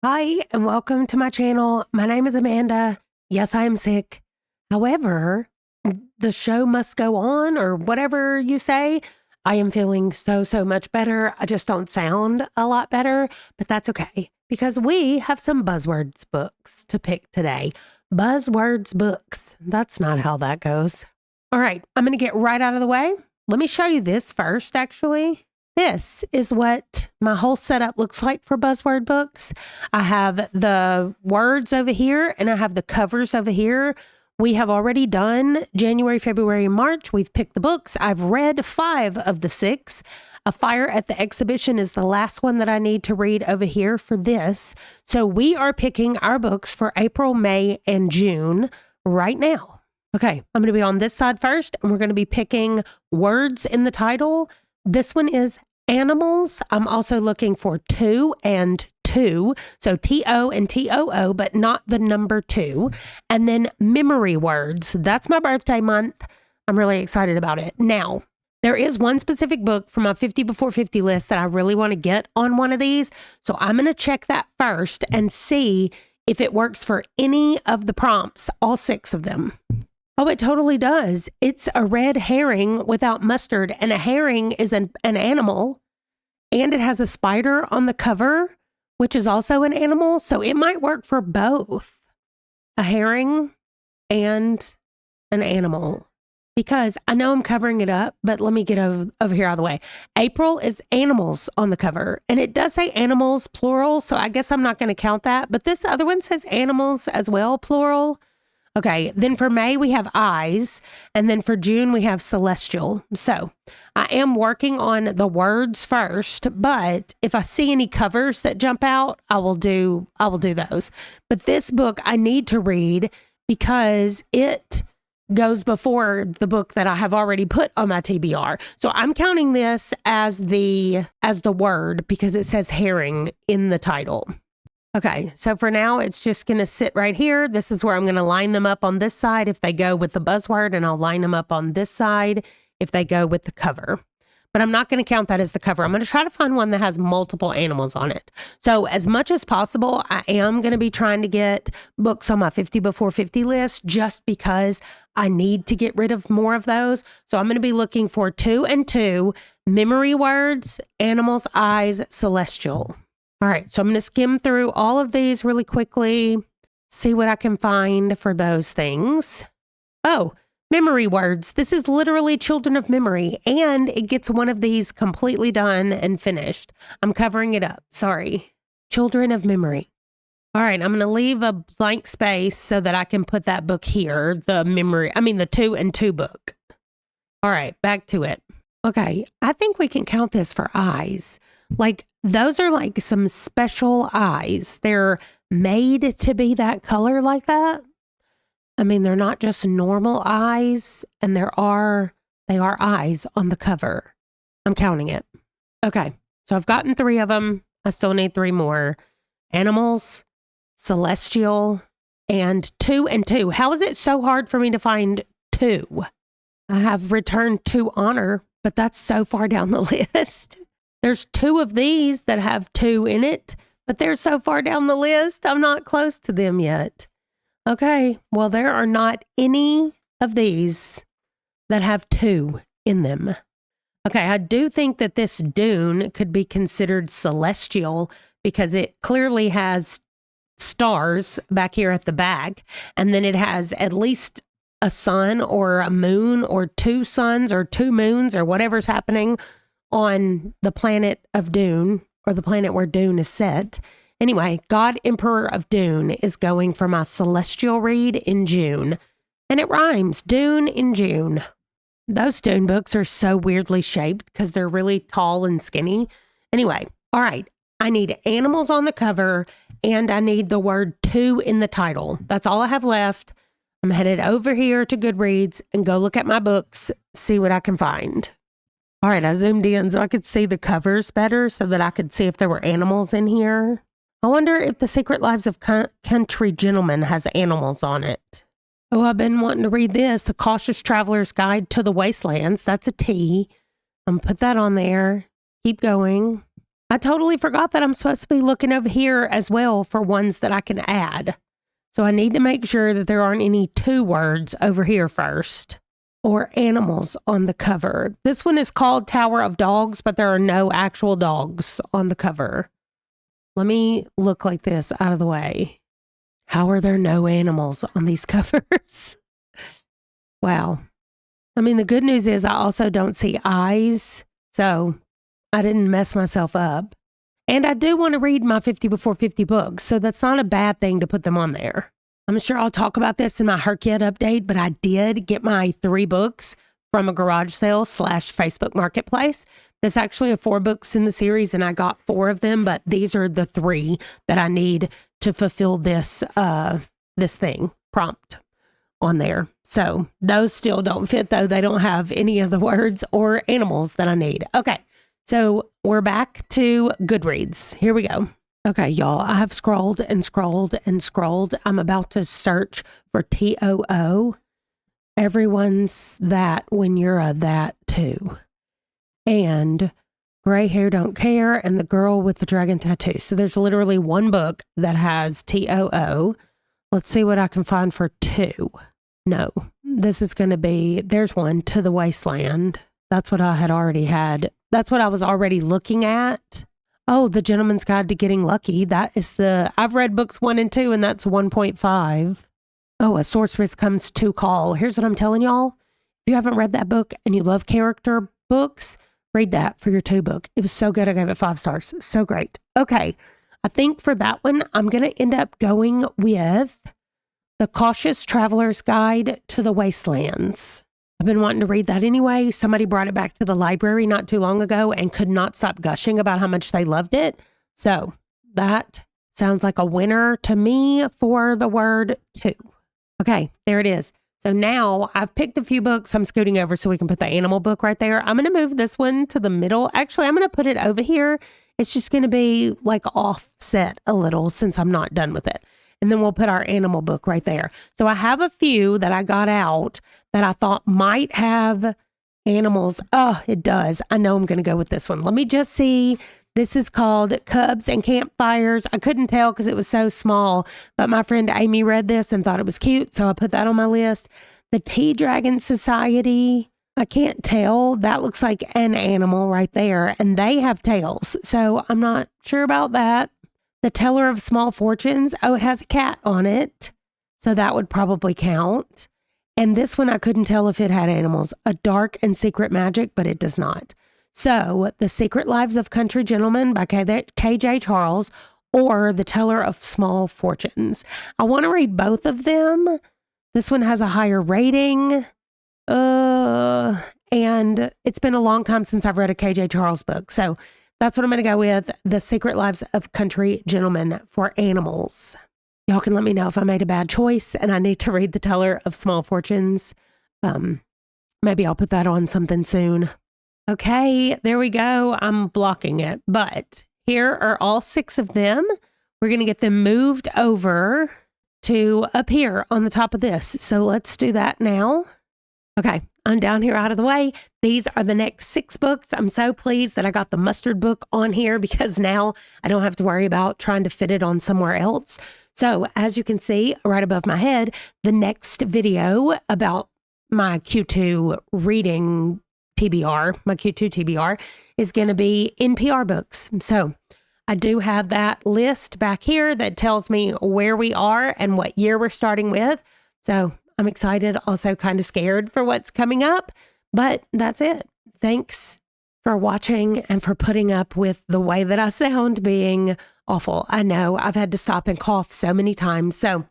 Hi, and welcome to my channel. My name is Amanda. Yes, I am sick. However, the show must go on, or whatever you say. I am feeling so much better. I just don't sound a lot better, but that's okay because we have some Buzzwords books to pick today. Buzzwords books. That's not how that goes. All right, I'm going to get right out of the way. Let me show you this first, actually. This is what my whole setup looks like for Buzzword books. I have the words over here and I have the covers over here. We have already done January, February, and March. We've picked the books. I've read 5 of the 6. A Fire at the Exhibition is the last one that I need to read over here for this. So we are picking our books for April, May, and June right now. Okay, I'm going to be on this side first, and we're going to be picking words in the title. This one is animals. I'm also looking for 2 and 2. So T-O and T-O-O, but not the number 2. And then memory words. That's my birthday month. I'm really excited about it. Now, there is one specific book from my 50 before 50 list that I really want to get on one of these. So I'm going to check that first and see if it works for any of the prompts, all 6 of them. Oh, it totally does. It's a red herring without mustard, and a herring is an animal, and it has a spider on the cover, which is also an animal, so it might work for both a herring and an animal, because I know I'm covering it up, but let me get over here out of the way. April is animals on the cover, and it does say animals, plural, so I guess I'm not going to count that, but this other one says animals as well, plural. Okay, then for May, we have eyes, and then for June, we have celestial. So I am working on the words first, but if I see any covers that jump out, I will do those. But this book I need to read because it goes before the book that I have already put on my TBR. So I'm counting this as the word because it says herring in the title. Okay, so for now, it's just going to sit right here. This is where I'm going to line them up on this side if they go with the buzzword, and I'll line them up on this side if they go with the cover. But I'm not going to count that as the cover. I'm going to try to find one that has multiple animals on it. So as much as possible, I am going to be trying to get books on my 50 before 50 list just because I need to get rid of more of those. So I'm going to be looking for 2 and 2, memory words, animals, eyes, celestial. All right, so I'm going to skim through all of these really quickly, see what I can find for those things. Oh, memory words. This is literally Children of Memory, and it gets one of these completely done and finished. I'm covering it up. Sorry. Children of Memory. All right, I'm going to leave a blank space so that I can put that book here, the 2 and 2 book. All right, back to it. Okay, I think we can count this for eyes. Like, those are like some special eyes. They're made to be that color like that. I mean, they're not just normal eyes, and they are eyes on the cover. I'm counting it. Okay, so I've gotten 3 of them. I still need 3 more. Animals, celestial, and 2 and 2. How is it so hard for me to find 2? I have returned to honor, but that's so far down the list. There's 2 of these that have 2 in it, but they're so far down the list, I'm not close to them yet. Okay, well, there are not any of these that have 2 in them. Okay, I do think that this dune could be considered celestial because it clearly has stars back here at the back, and then it has at least a sun or a moon or 2 suns or 2 moons or whatever's happening on the planet of Dune, or the planet where Dune is set. Anyway, God Emperor of Dune is going for my celestial read in June. And it rhymes, Dune in June. Those Dune books are so weirdly shaped because they're really tall and skinny. Anyway, all right, I need animals on the cover, and I need the word 2 in the title. That's all I have left. I'm headed over here to Goodreads and go look at my books, see what I can find. All right, I zoomed in so I could see the covers better so that I could see if there were animals in here. I wonder if The Secret Lives of Country Gentlemen has animals on it. Oh, I've been wanting to read this, The Cautious Traveler's Guide to the Wastelands. That's a T. I'm going to put that on there. Keep going. I totally forgot that I'm supposed to be looking over here as well for ones that I can add. So I need to make sure that there aren't any 2 words over here first or animals on the cover. This one is called Tower of Dogs, but there are no actual dogs on the cover. Let me look like this out of the way. How are there no animals on these covers? Wow. I mean, the good news is I also don't see eyes, so I didn't mess myself up. And I do want to read my 50 before 50 books, so that's not a bad thing to put them on there. I'm sure I'll talk about this in my Herkyet update, but I did get my 3 books from a garage sale / Facebook Marketplace. There's actually 4 books in the series, and I got 4 of them, but these are the 3 that I need to fulfill this thing prompt on there. So those still don't fit, though. They don't have any of the words or animals that I need. Okay, so we're back to Goodreads. Here we go. Okay, y'all, I have scrolled and scrolled and scrolled. I'm about to search for TOO. Everyone's that when you're a that too. And Gray Hair Don't Care and The Girl with the Dragon Tattoo. So there's literally 1 book that has TOO. Let's see what I can find for 2. No, this is going to be, there's one, To the Wasteland. That's what I had already had. That's what I was already looking at. Oh, The Gentleman's Guide to Getting Lucky. That is I've read books 1 and 2, and that's 1.5. Oh, A Sorceress Comes to Call. Here's what I'm telling y'all. If you haven't read that book and you love character books, read that for your 2 book. It was so good. I gave it 5 stars. So great. Okay. I think for that one, I'm going to end up going with The Cautious Traveler's Guide to the Wastelands. I've been wanting to read that anyway. Somebody brought it back to the library not too long ago and could not stop gushing about how much they loved it. So that sounds like a winner to me for the word 2. Okay, there it is. So now I've picked a few books. I'm scooting over so we can put the animal book right there. I'm going to move this one to the middle. Actually, I'm going to put it over here. It's just going to be like offset a little since I'm not done with it. And then we'll put our animal book right there. So I have a few that I got out that I thought might have animals. Oh, it does. I know I'm going to go with this one. Let me just see. This is called Cubs and Campfires. I couldn't tell because it was so small, but my friend Amy read this and thought it was cute, so I put that on my list. The Tea Dragon Society. I can't tell. That looks like an animal right there, and they have tails, so I'm not sure about that. The Teller of Small Fortunes. Oh, it has a cat on it, so that would probably count. And this one, I couldn't tell if it had animals. A Dark and Secret Magic, but it does not. So, The Secret Lives of Country Gentlemen by K.J. Charles or The Teller of Small Fortunes. I want to read both of them. This one has a higher rating. And it's been a long time since I've read a K.J. Charles book. So, that's what I'm going to go with. The Secret Lives of Country Gentlemen for animals. Y'all can let me know if I made a bad choice and I need to read The Teller of Small Fortunes. Maybe I'll put that on something soon. Okay, there we go. I'm blocking it, but here are all 6 of them. We're going to get them moved over to up here on the top of this. So let's do that now. Okay, I'm down here out of the way. These are the next 6 books. I'm so pleased that I got the mustard book on here because now I don't have to worry about trying to fit it on somewhere else. So as you can see right above my head, the next video about my Q2 reading TBR, my Q2 TBR, is going to be NPR books. So I do have that list back here that tells me where we are and what year we're starting with. So I'm excited, also kind of scared for what's coming up, but that's it. Thanks for watching and for putting up with the way that I sound being awful. I know I've had to stop and cough so many times. So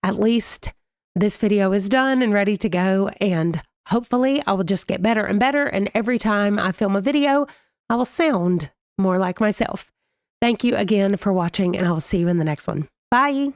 at least this video is done and ready to go, and hopefully I will just get better and better, and every time I film a video, I will sound more like myself. Thank you again for watching, and I will see you in the next one. Bye.